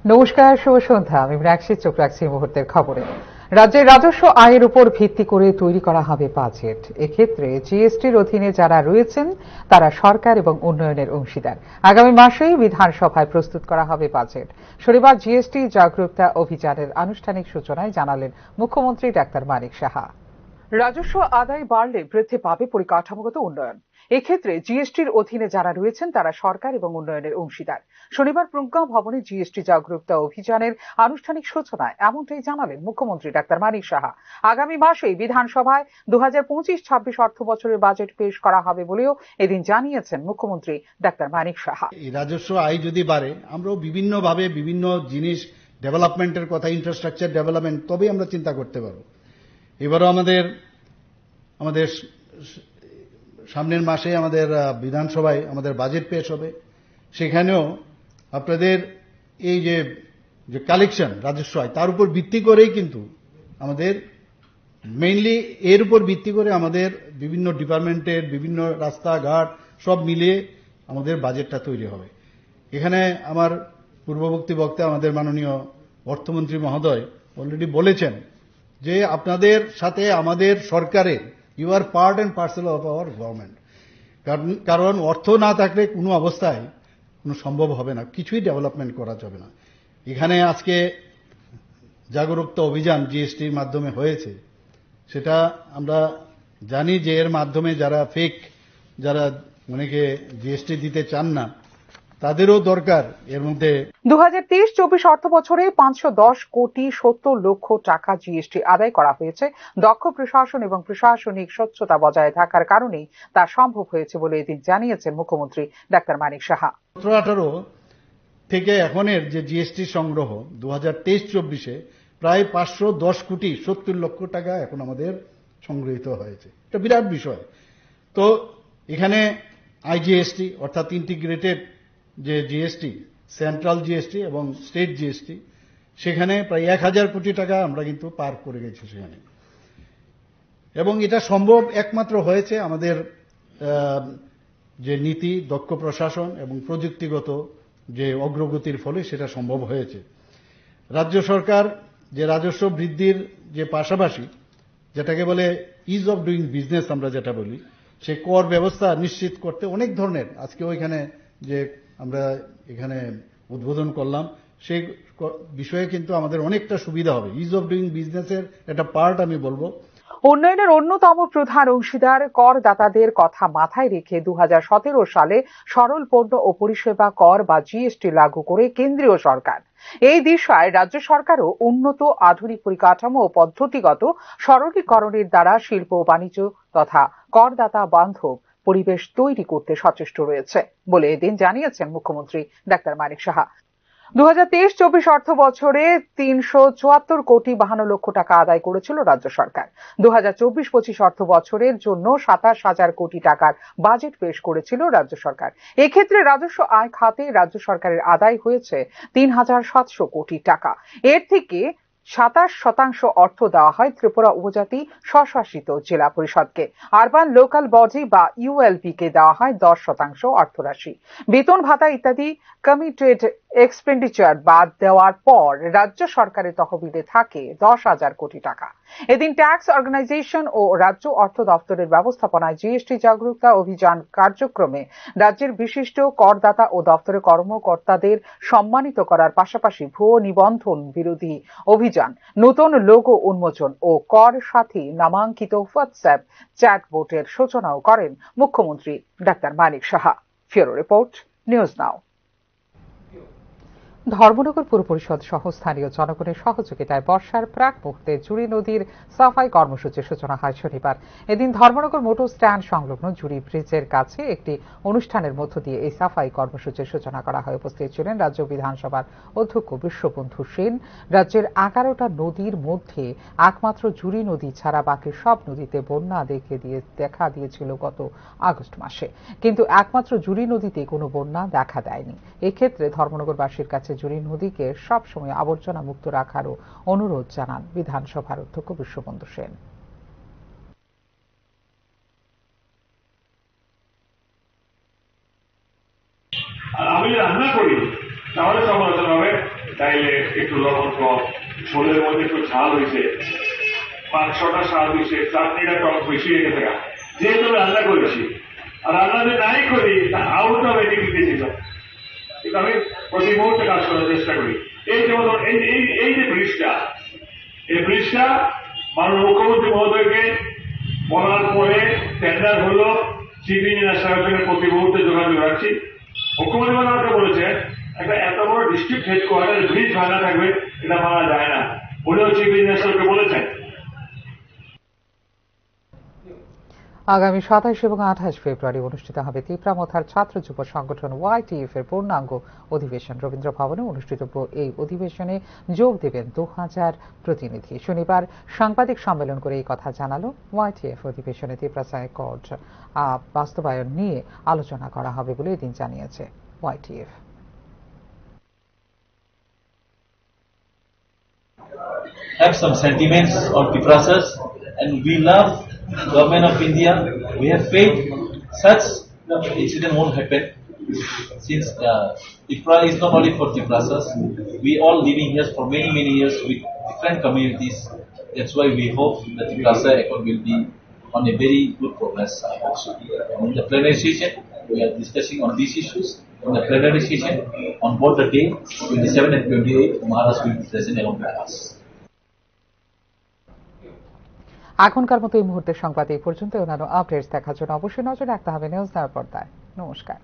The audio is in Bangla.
নমস্কার, শুভ সন্ধ্যা। আমি মীনাক্ষী, চোখ রাখছি মুহূর্তের খবরে। রাজ্যের রাজস্ব আয়ের উপর ভিত্তি করে তৈরি করা হবে বাজেট। এক্ষেত্রে জিএসটির অধীনে যারা রয়েছেন তারা সরকার এবং উন্নয়নের অংশীদার। আগামী মাসেই বিধানসভায় প্রস্তুত করা হবে বাজেট। শনিবার জিএসটি জাগরুকতা অভিযানের আনুষ্ঠানিক সূচনায় জানালেন মুখ্যমন্ত্রী ডাক্তার মানিক সাহা। রাজস্ব আদায় বাড়লে বৃদ্ধি পাবে পরিকাঠামোগত উন্নয়ন। এক্ষেত্রে জিএসটির অধীনে যারা রয়েছেন তারা সরকার এবং উন্নয়নের অংশীদার। শনিবার প্রজ্ঞা ভবনে জিএসটি জাগরুকতা অভিযানের আনুষ্ঠানিক সূচনায় এমনটাই জানালেন মুখ্যমন্ত্রী ডাক্তার মানিক সাহা। আগামী মাসেই বিধানসভায় 2025-26 অর্থ বছরের বাজেট পেশ করা হবে বলেও এদিন জানিয়েছেন মুখ্যমন্ত্রী ডাক্তার মানিক সাহা। এই রাজস্ব আয় যদি বাড়ে, আমরাও বিভিন্নভাবে বিভিন্ন জিনিস ডেভেলপমেন্টের কথা, ইনফ্রাস্ট্রাকচার ডেভেলপমেন্ট, তবেই আমরা চিন্তা করতে পারবো। এবারও আমাদের সামনের মাসে আমাদের বিধানসভায় আমাদের বাজেট পেশ হবে। সেখানেও আপনাদের এই যে কালেকশন রাজস্ব আয়, তার উপর ভিত্তি করেই কিন্তু আমাদের মেইনলি এর উপর ভিত্তি করে আমাদের বিভিন্ন ডিপার্টমেন্টের বিভিন্ন রাস্তাঘাট সব মিলিয়ে আমাদের বাজেটটা তৈরি হবে। এখানে আমার পূর্ববর্তী বক্তা আমাদের মাননীয় অর্থমন্ত্রী মহোদয় অলরেডি বলেছেন যে আপনাদের সাথে আমাদের সরকারের you are part and parcel of our government. কারণ অর্থ না থাকলে কোনো অবস্থায় কোনো সম্ভব হবে না, কিছুই ডেভেলপমেন্ট করা যাবে না। এখানে আজকে জাগরুকতা অভিযান জিএসটির মাধ্যমে হয়েছে, সেটা আমরা জানি যে এর মাধ্যমে যারা যারা অনেকে জিএসটি দিতে চান না, তাদেরও দরকার এর মধ্যে। 2023-24 অর্থ বছরে 510 কোটি 70 লক্ষ টাকা জিএসটি আদায় করা হয়েছে। দক্ষ প্রশাসন এবং প্রশাসনিক স্বচ্ছতা বজায় থাকার কারণেই তা সম্ভব হয়েছে বলে এদিন জানিয়েছেন মুখ্যমন্ত্রী ডাক্তার মানিক সাহা। 17-18 থেকে এখনের যে জিএসটি সংগ্রহ 2023-24-এ প্রায় 510 কোটি 70 লক্ষ টাকা এখন আমাদের সংগৃহীত হয়েছে। এটা বিরাট বিষয়। তো এখানে আইজিএসটি অর্থাৎ ইন্টিগ্রেটেড যে জিএসটি, সেন্ট্রাল জিএসটি এবং স্টেট জিএসটি, সেখানে প্রায় 1000 কোটি টাকা আমরা কিন্তু পার করে গেছি সেখানে। এবং এটা সম্ভব একমাত্র হয়েছে আমাদের যে নীতি, দক্ষ প্রশাসন এবং প্রযুক্তিগত যে অগ্রগতির ফলে সেটা সম্ভব হয়েছে। রাজ্য সরকার যে রাজস্ব বৃদ্ধির যে পাশাপাশি যেটাকে বলে ইজ অফ ডুইং বিজনেস, আমরা যেটা বলি, সে কর ব্যবস্থা নিশ্চিত করতে অনেক ধরনের, আজকেও এখানে যে আমরা এখানে উদ্বোধন করলাম, সেই বিষয়ে কিন্তু আমাদের অনেকটা সুবিধা হবে। ইজ অফ ডুইং বিজনেসের একটা পার্ট আমি বলবো। উন্নয়নের অন্যতম প্রধান অংশীদার করদাতাদের কথা মাথায় রেখে 2017 সালে সরল পণ্য ও পরিষেবা কর বা জিএসটি লাগু করে কেন্দ্রীয় সরকার। এই দিশায় রাজ্য সরকারও উন্নত আধুনিক পরিকাঠামো ও পদ্ধতিগত সরলীকরণের দ্বারা শিল্প ও বাণিজ্য তথা করদাতা বান্ধব পরিবেশ তৈরি করতে সচেষ্ট রয়েছে বলে এদিন জানিয়েছেন মুখ্যমন্ত্রী ডাক্তার মানিক সাহা। 2023-24 অর্থ বছরে 374 কোটি 52 লক্ষ টাকা আদায় করেছিল রাজ্য সরকার। 2024-25 অর্থ বছরের জন্য 27,000 কোটি টাকার বাজেট পেশ করেছিল রাজ্য সরকার। এক্ষেত্রে রাজস্ব আয় খাতে রাজ্য সরকারের আদায় হয়েছে 3,700 কোটি টাকা। এর থেকে 27% অর্থ দেওয়া হয় ত্রিপুরা উপজাতি স্বশাসিত জেলা পরিষদকে। আরবান লোকাল বডি বা ইউএলপি কে দেওয়া হয় 10% অর্থরাশি। বেতন ভাতা ইত্যাদি কমিটেড এক্সপেন্ডিচার বাদ দেওয়ার পর রাজ্য সরকারের তহবিলে থাকে 10,000 কোটি টাকা। এদিন ট্যাক্স অর্গানাইজেশন ও রাজ্য অর্থ দপ্তরের ব্যবস্থাপনায় জিএসটি জাগরুকতা অভিযান কার্যক্রমে রাজ্যের বিশিষ্ট করদাতা ও দপ্তরের কর্মকর্তাদের সম্মানিত করার পাশাপাশি ভুয়ো নিবন্ধন বিরোধী অভিযান, নতুন লোগো উন্মোচন ও কর সাথী নামাঙ্কিত হোয়াটসঅ্যাপ চ্যাটবোটের সূচনাও করেন মুখ্যমন্ত্রী doctor Manik Saha. Bureau report, news now. Dharmanagar পুর পরিষদ সহ স্থানীয় জনগণের সহযোগিতায় বর্ষার প্রাক মুহূর্তে জুড়ি নদীর সাফাই কর্মসূচির সূচনা হয় শনিবার। এদিন ধর্মনগর মোটর স্ট্যান্ড সংলগ্ন জুড়ি ব্রিজের কাছে একটি অনুষ্ঠানের মধ্য দিয়ে এই সাফাই কর্মসূচির সূচনা করা হয়। উপস্থিত ছিলেন রাজ্য বিধানসভার অধ্যক্ষ বিশ্ববন্ধু সেন। রাজ্যের 11টা নদীর মধ্যে একমাত্র জুড়ি নদী ছাড়া বাকি সব নদীতে বন্যা দেখা দিয়েছিল গত আগস্ট মাসে, কিন্তু একমাত্র জুড়ি নদীতে কোনো বন্যা দেখা দেয়নি। এক্ষেত্রে ধর্মনগরবাসীর কাছে জুড়ি নদীকে সবসময় আবর্জনা মুক্ত রাখারও অনুরোধ জানান বিধানসভার অধ্যক্ষ বিশ্ববন্ধু সেন। আমি রান্না করি তাহলে সমালোচনা হবে, তাইলে একটু লবণ কম, ঝোলের মধ্যে একটু ঝাল হয়েছে, মাংসটা স্বাদ হয়েছে, চাটনিটা টক বেশি হয়ে গেছে, যেহেতু রান্না করেছি আর রান্না যে নাই করি তা আউট অফ এটিভিটি ছিল, কিন্তু আমি প্রতি মুহূর্তে কাজ করার চেষ্টা করি। এই যেমন এই যে ব্রিজটা, এই ব্রিজটা মাননীয় মুখ্যমন্ত্রী মহোদয়কে বলার পরে টেন্ডার হলো, চিফ ইঞ্জিনিয়ার সাহেবের সঙ্গে প্রতি মুহূর্তে যোগাযোগ রাখছি। মুখ্যমন্ত্রী আমাকে বলেছে একটা এত বড় ডিস্ট্রিক্ট হেডকোয়ার্টার ব্রিজ ভাঙা থাকবে, এটা মানা যায় না। উনিও চিফ ইঞ্জিনিয়ার সাহেবকে বলেছেন। আগামী 27 এবং 28 ফেব্রুয়ারি অনুষ্ঠিত হবে তিপ্রামথার ছাত্র যুব সংগঠন YTF এর পূর্ণাঙ্গ অধিবেশন। রবীন্দ্র ভবনে অনুষ্ঠিতব্য এই অধিবেশনে যোগ দেবেন 2000 প্রতিনিধি। শনিবার সাংবাদিক সম্মেলন করে এই কথা জানালো YTF। অধিবেশনে তিপ্রাসায় কর বাস্তবায়ন নিয়ে আলোচনা করা হবে বলে এদিন জানিয়েছে YTF। Have some sentiments on Tiprasas, and we love government of India. We have faith such incident won't happen, since Tipra is not only for Tiprasas. We all living here for many years with different communities. That's why we hope that Tiprasa Accord will be on a very good progress. I hope so. In the plenary session, we are discussing on these issues. In the plenary session, on both the day 27 and 28, Maharashtra will be present along with us. এখনকার মতো এই মুহূর্তের সংবাদ এই পর্যন্ত। অন্যান্য আপডেটস দেখার জন্য অবশ্যই নজর রাখতে হবে নিউজ নাও পর্দায়। নমস্কার।